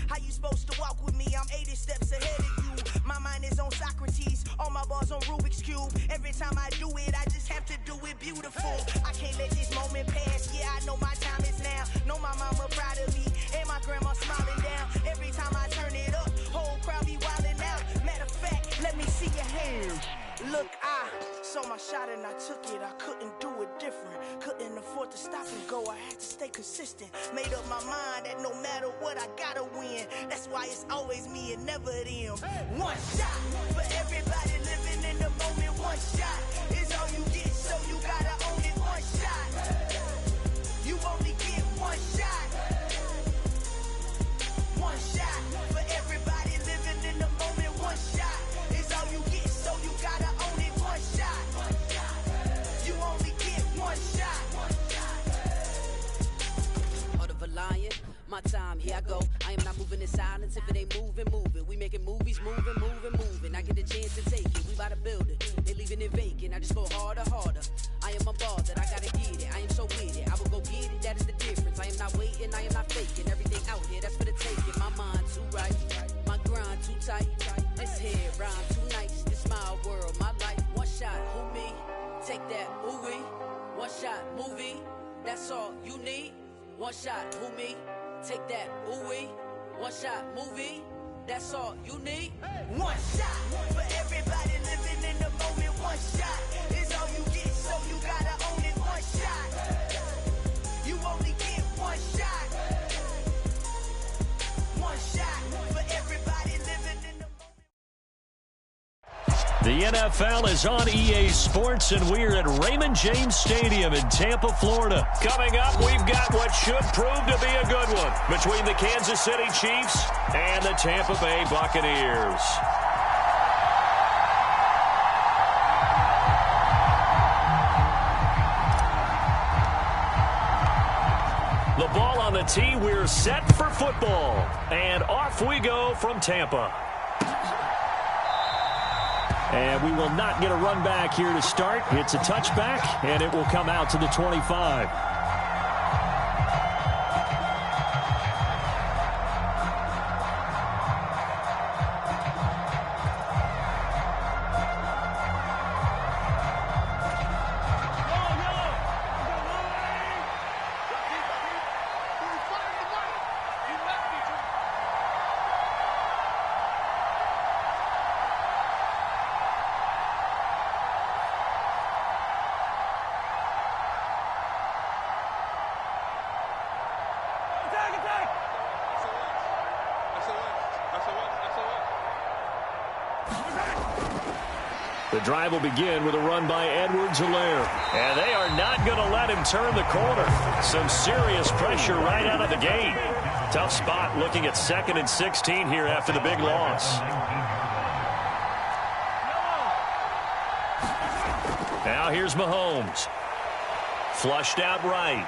How you supposed to walk with me? I'm 80 steps ahead of you. My mind is on Socrates, all my bars on Rubik's Cube. Every time I do it, I just have to do it beautiful. I can't let this moment pass, yeah, I know my time is now. Know my mama proud of me, and my grandma smiling down. Every time I turn it up, whole crowd be wildin' out. Matter of fact, let me see your hands. Look, I saw my shot and I took it. I couldn't do it different. Couldn't afford to stop and go. I had to stay consistent. Made up my mind that no matter what, I gotta win. That's why it's always me and never them. One shot for everybody living in the moment. One shot is all you get, so you gotta own it. One shot. You only get one shot. One shot for everybody living in the moment. One shot is all you get, so you gotta own it. One shot. You only get one shot. Heart of a lion, my time, here I go. I am not moving in silence. If it ain't moving, moving. We making movies, moving. I get the chance to take it. We bout to build it. They leaving it vacant. I just go harder. I am a ball that I gotta get it. I am so with it. I will go get it. That is the difference. I am not waiting. I am not faking. Everything out here, that's for the taking. My mind too right. My grind too tight. This head rhyme too nice. This my world, my life. One shot, who me? Take that, ooh-wee. One shot, movie. That's all you need. One shot, who me? Take that, ooh-wee. One shot, movie. That's all you need. One shot for everybody living in the moment. One shot is all you get, so you gotta own it. One shot. You only get one shot. One shot for everybody living in the moment. The NFL is on EA Sports, and we're at Raymond James Stadium in Tampa, Florida. Coming up, we've got what should prove to be a good one between the Kansas City Chiefs and the Tampa Bay Buccaneers. The ball on the tee, we're set for football. And off we go from Tampa. And we will not get a run back here to start. It's a touchback, and it will come out to the 25. The drive will begin with a run by Edwards-Helaire. And they are not going to let him turn the corner. Some serious pressure right out of the gate. Tough spot looking at 2nd and 16 here after the big loss. Now here's Mahomes. Flushed out right.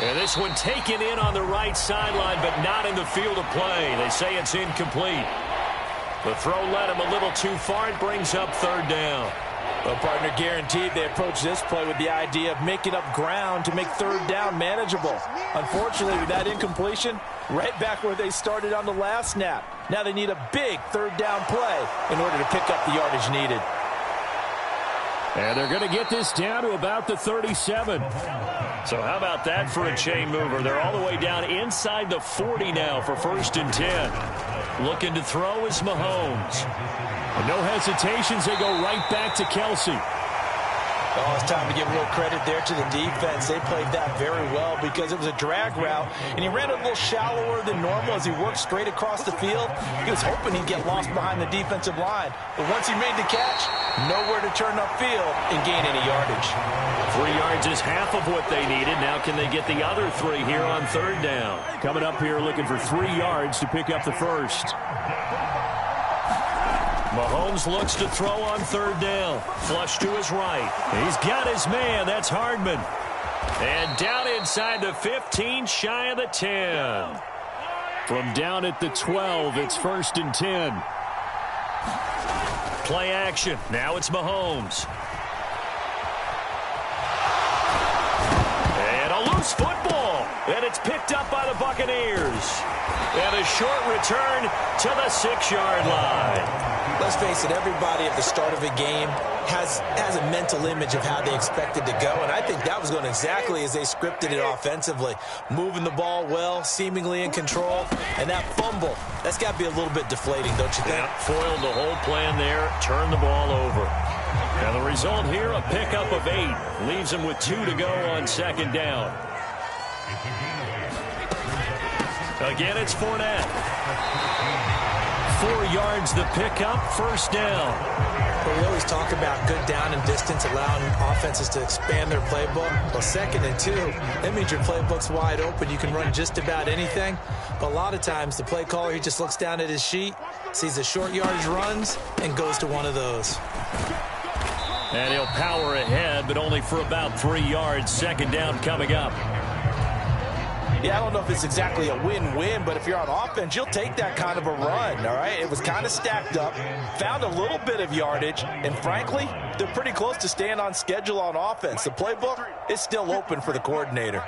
And this one taken in on the right sideline, but not in the field of play. They say it's incomplete. The throw led him a little too far. It brings up 3rd down. Well, partner, guaranteed they approach this play with the idea of making up ground to make 3rd down manageable. Unfortunately, with that incompletion, right back where they started on the last snap. Now they need a big 3rd down play in order to pick up the yardage needed. And they're going to get this down to about the 37. So how about that for a chain mover? They're all the way down inside the 40 now for 1st and 10. Looking to throw is Mahomes. And no hesitations, they go right back to Kelsey. Oh, it's time to give real credit there to the defense. They played that very well because it was a drag route, and he ran a little shallower than normal as he worked straight across the field. He was hoping he'd get lost behind the defensive line. But once he made the catch, nowhere to turn upfield and gain any yardage. 3 yards is half of what they needed. Now can they get the other 3 here on 3rd down? Coming up here looking for 3 yards to pick up the first. Mahomes looks to throw on 3rd down. Flush to his right. He's got his man. That's Hardman. And down inside the 15, shy of the 10. From down at the 12, it's 1st and 10. Play action. Now it's Mahomes. And a loose loose football, and it's picked up by the Buccaneers. And a short return to the 6-yard line. Let's face it, everybody at the start of a game has a mental image of how they expected to go, and I think that was going exactly as they scripted it offensively. Moving the ball well, seemingly in control, and that fumble, that's got to be a little bit deflating, don't you think? Yeah, foiled the whole plan there, turned the ball over. And the result here, a pickup of 8. Leaves them with 2 to go on 2nd down. Again, it's Fournette. 4 yards the pickup, 1st down. Well, we always talk about good down and distance, allowing offenses to expand their playbook. Well, 2nd and 2, that means your playbook's wide open. You can run just about anything. But a lot of times, the play caller, he just looks down at his sheet, sees the short yardage runs, and goes to one of those. And he'll power ahead, but only for about 3 yards. 2nd down coming up. Yeah, I don't know if it's exactly a win-win, but if you're on offense, you'll take that kind of a run, all right? It was kind of stacked up, found a little bit of yardage, and frankly, they're pretty close to staying on schedule on offense. The playbook is still open for the coordinator.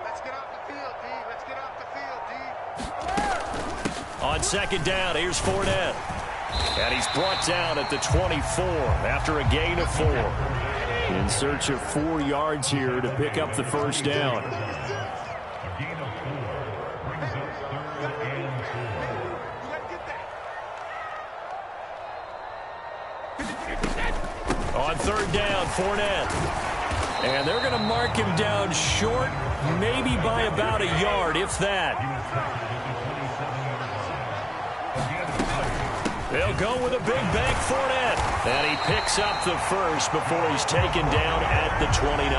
Let's get off the field, D. Let's get off the field, D. On 2nd down, here's Fournette. And he's brought down at the 24 after a gain of 4. In search of 4 yards here to pick up the 1st down. On 3rd down, Fournette. And they're going to mark him down short, maybe by about a yard, if that. They'll go with a big bank, Fournette. And he picks up the 1st before he's taken down at the 29.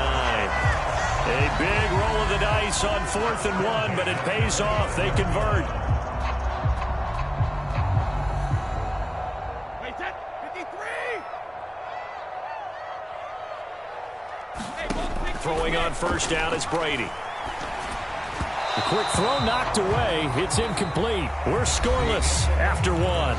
A big roll of the dice on 4th and 1, but it pays off. They convert. Throwing on 1st down is Brady. The quick throw knocked away. It's incomplete. We're scoreless after 1.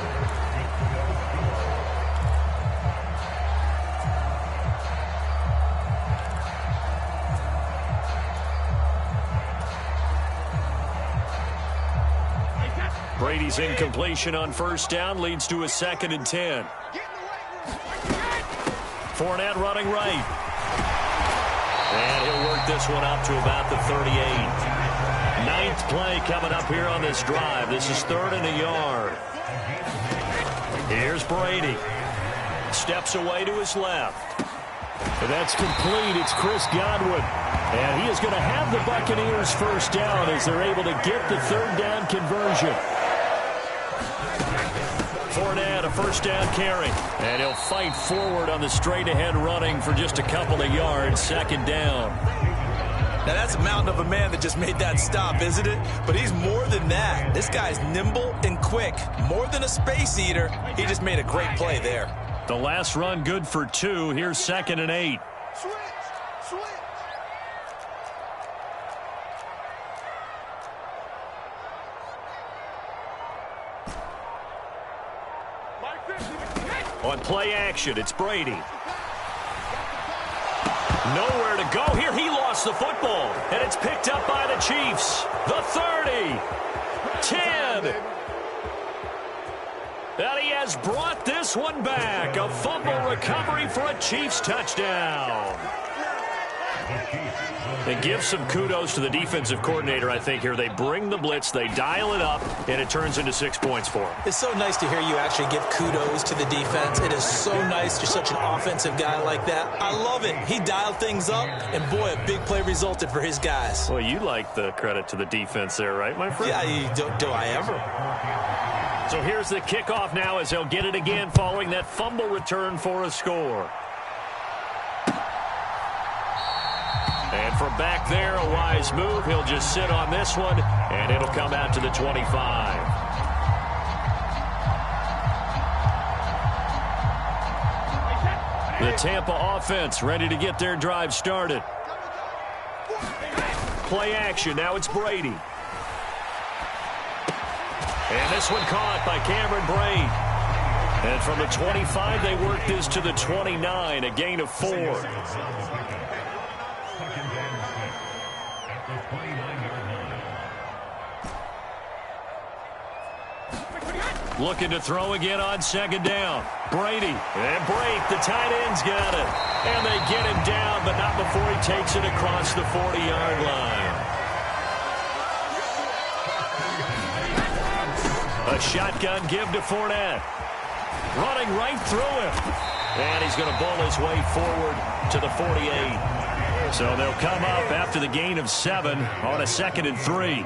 Brady's incompletion on 1st down leads to a 2nd and 10. Fournette running right. And he'll work this one up to about the 38. 9th play coming up here on this drive. This is 3rd and a yard. Here's Brady. Steps away to his left. And that's complete. It's Chris Godwin. And he is going to have the Buccaneers 1st down as they're able to get the 3rd down conversion. Fournette, a 1st down carry. And he'll fight forward on the straight-ahead running for just a couple of yards. 2nd down. Now, that's a mountain of a man that just made that stop, isn't it? But he's more than that. This guy's nimble and quick. More than a space eater. He just made a great play there. The last run good for 2. Here's 2nd and 8. Switch. On play action, it's Brady. Nowhere to go here. He lost the football, and it's picked up by the Chiefs. The 30, 10. And he has brought this one back. A fumble recovery for a Chiefs touchdown. And give some kudos to the defensive coordinator, I think, here. They bring the blitz, they dial it up, and it turns into 6 points for him. It's so nice to hear you actually give kudos to the defense. It is so nice. You're such an offensive guy like that. I love it. He dialed things up, and boy, a big play resulted for his guys. Well, you like the credit to the defense there, right, my friend? Yeah, do I ever? So here's the kickoff now as they'll get it again following that fumble return for a score. And from back there, a wise move. He'll just sit on this one, and it'll come out to the 25. The Tampa offense ready to get their drive started. Play action. Now it's Brady. And this one caught by Cameron Braid. And from the 25, they work this to the 29, a gain of 4. Looking to throw again on second down. Brady. And break. The tight end's got it. And they get him down, but not before he takes it across the 40-yard line. A shotgun give to Fournette. Running right through him. And he's going to bull his way forward to the 48. So they'll come up after the gain of 7 on a 2nd and 3.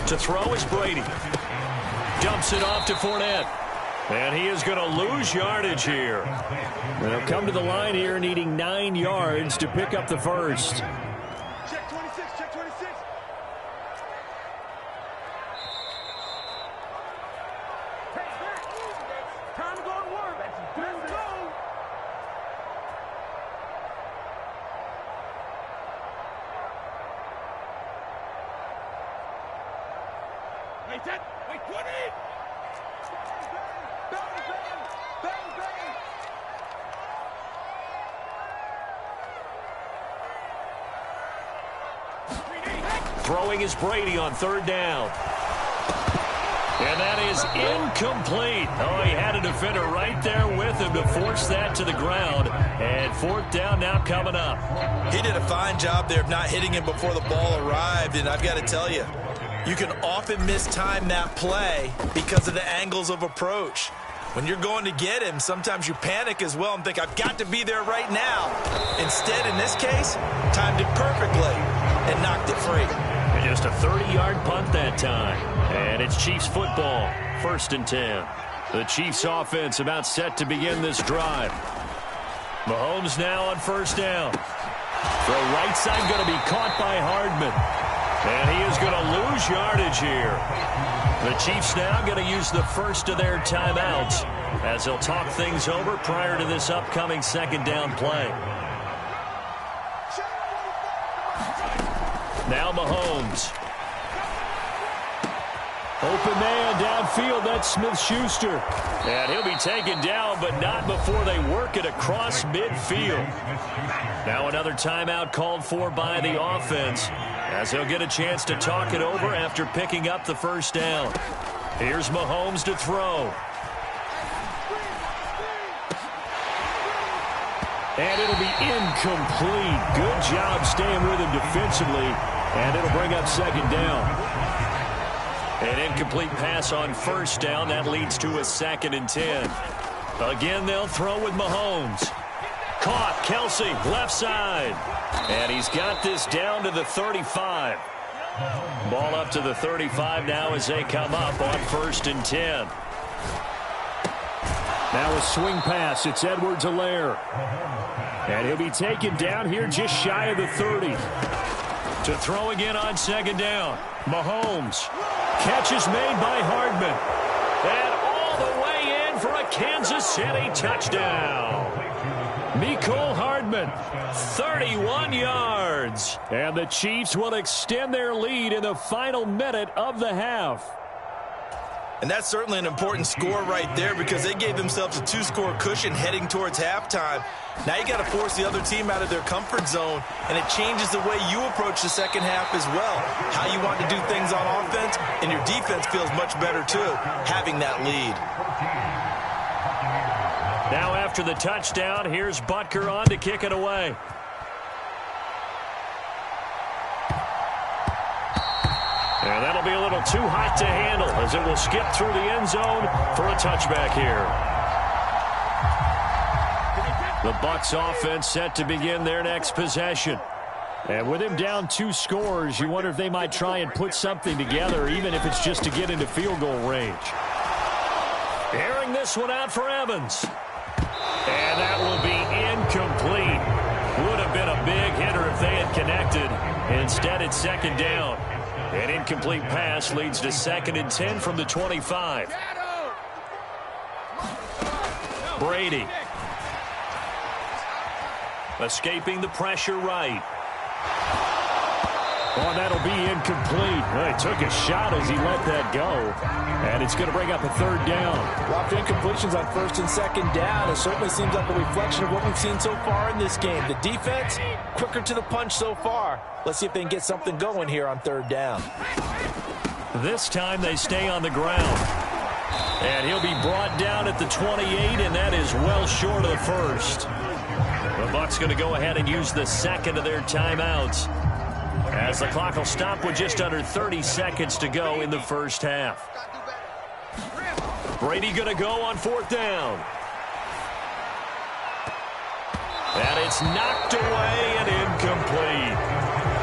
To throw is Brady. Dumps it off to Fournette. And he is going to lose yardage here. They'll come to the line here needing 9 yards to pick up the first. Check 26, check 26. Time to go to work. Let's go. Wait, that. Wait, 20. Bang, bang, bang, bang. Throwing is Brady on 3rd down. And that is incomplete. Oh, he had a defender right there with him to force that to the ground. And 4th down now coming up. He did a fine job there of not hitting him before the ball arrived, and I've got to tell you, you can often mistime that play because of the angles of approach. When you're going to get him, sometimes you panic as well and think, I've got to be there right now. Instead, in this case, timed it perfectly and knocked it free. And just a 30-yard punt that time. And it's Chiefs football, 1st and 10. The Chiefs offense about set to begin this drive. Mahomes now on 1st down. Throw right side going to be caught by Hardman. And he is going to lose yardage here. The Chiefs now going to use the first of their timeouts as they'll talk things over prior to this upcoming 2nd down play. Now Mahomes. Open man downfield. That's Smith-Schuster. And he'll be taken down, but not before they work it across midfield. Now another timeout called for by the offense as he'll get a chance to talk it over after picking up the 1st down. Here's Mahomes to throw. And it'll be incomplete. Good job staying with him defensively. And it'll bring up 2nd down. An incomplete pass on 1st down. That leads to a 2nd and 10. Again, they'll throw with Mahomes. Caught. Kelsey, left side. And he's got this down to the 35. Ball up to the 35 now as they come up on 1st and 10. Now a swing pass. It's Edwards-Helaire. And he'll be taken down here just shy of the 30. To throw again on 2nd down. Mahomes. Catch is made by Hardman. And all the way in for a Kansas City touchdown. Mecole Hardman, 31 yards. And the Chiefs will extend their lead in the final minute of the half. And that's certainly an important score right there because they gave themselves a 2-score cushion heading towards halftime. Now you got to force the other team out of their comfort zone, and it changes the way you approach the second half as well. How you want to do things on offense, and your defense feels much better too, having that lead. Now after the touchdown, here's Butker on to kick it away. And that'll be a little too hot to handle as it will skip through the end zone for a touchback here. The Bucs offense set to begin their next possession. And with him down 2 scores, you wonder if they might try and put something together, even if it's just to get into field goal range. Airing this one out for Evans. And that will be incomplete. Would have been a big hitter if they had connected. Instead, it's 2nd down. An incomplete pass leads to 2nd and 10 from the 25. Brady. Escaping the pressure right. Oh, and that'll be incomplete. Well, he took a shot as he let that go. And it's going to bring up a third down. A lot of incompletions on first and second down. It certainly seems like a reflection of what we've seen so far in this game. The defense, quicker to the punch so far. Let's see if they can get something going here on third down. This time they stay on the ground. And he'll be brought down at the 28, and that is well short of the first. The Bucs going to go ahead and use the second of their timeouts, as the clock will stop with just under 30 seconds to go in the first half. Brady going to go on fourth down. And it's knocked away and incomplete.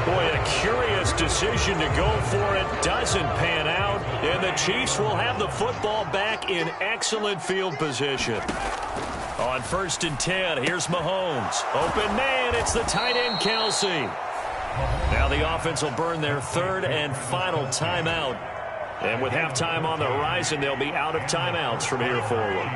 Boy, a curious decision to go for it. Doesn't pan out. And the Chiefs will have the football back in excellent field position. On first and 10, here's Mahomes. Open man, it's the tight end, Kelsey. Now the offense will burn their third and final timeout. And with halftime on the horizon, they'll be out of timeouts from here forward.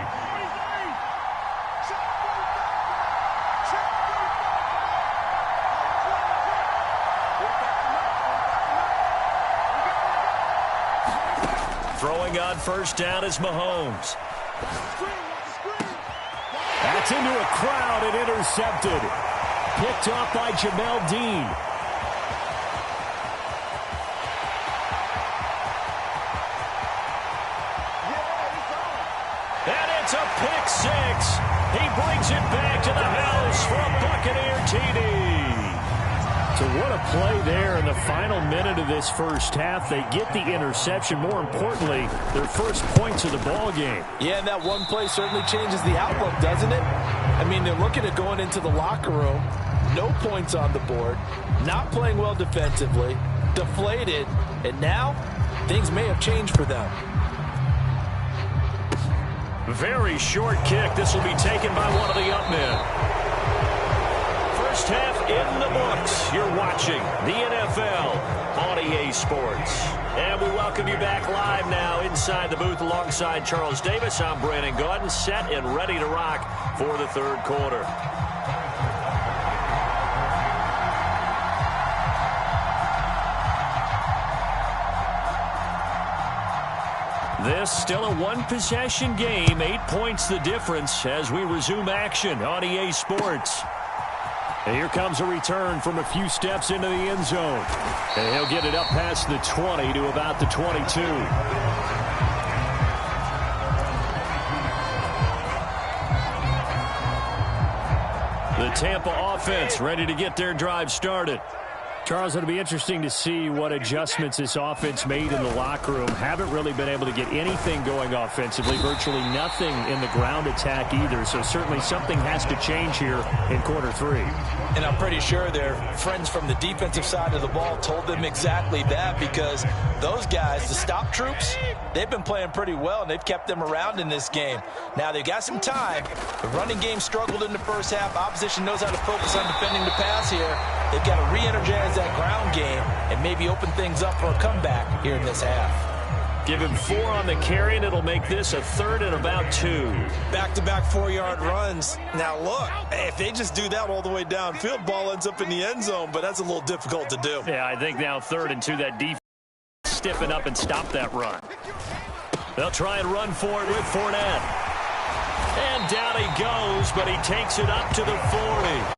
Throwing on first down is Mahomes. That's into a crowd and intercepted. Picked off by Jamel Dean. And it's a pick six. He brings it back to the house for a Buccaneer TD. So what a play there in the final minute of this first half. They get the interception. More importantly, their first points of the ball game. Yeah, and that one play certainly changes the outlook, doesn't it? I mean, they're looking at going into the locker room. No points on the board. Not playing well defensively. Deflated. And now, things may have changed for them. Very short kick. This will be taken by one of the up men. First half in the books. You're watching the NFL on EA Sports. And we welcome you back live now inside the booth alongside Charles Davis. I'm Brandon Gaudin, set and ready to rock for the third quarter. This still a one-possession game. 8 points the difference as we resume action on EA Sports. And here comes a return from a few steps into the end zone. And he'll get it up past the 20 to about the 22. The Tampa offense ready to get their drive started. Charles, it'll be interesting to see what adjustments this offense made in the locker room. Haven't really been able to get anything going offensively. Virtually nothing in the ground attack either. So certainly something has to change here in quarter three. And I'm pretty sure their friends from the defensive side of the ball told them exactly that, because those guys, the stop troops, they've been playing pretty well, and they've kept them around in this game. Now, they've got some time. The running game struggled in the first half. Opposition knows how to focus on defending the pass here. They've got to re-energize that ground game and maybe open things up for a comeback here in this half. Give him 4 on the carry, and it'll make this a third and about 2. Back-to-back 4-yard runs. Now, look, if they just do that all the way downfield, ball ends up in the end zone, but that's a little difficult to do. Yeah, I think now 3rd and 2, that defense stiffen up and stop that run. They'll try and run for it with Fournette. And down he goes, but he takes it up to the 40.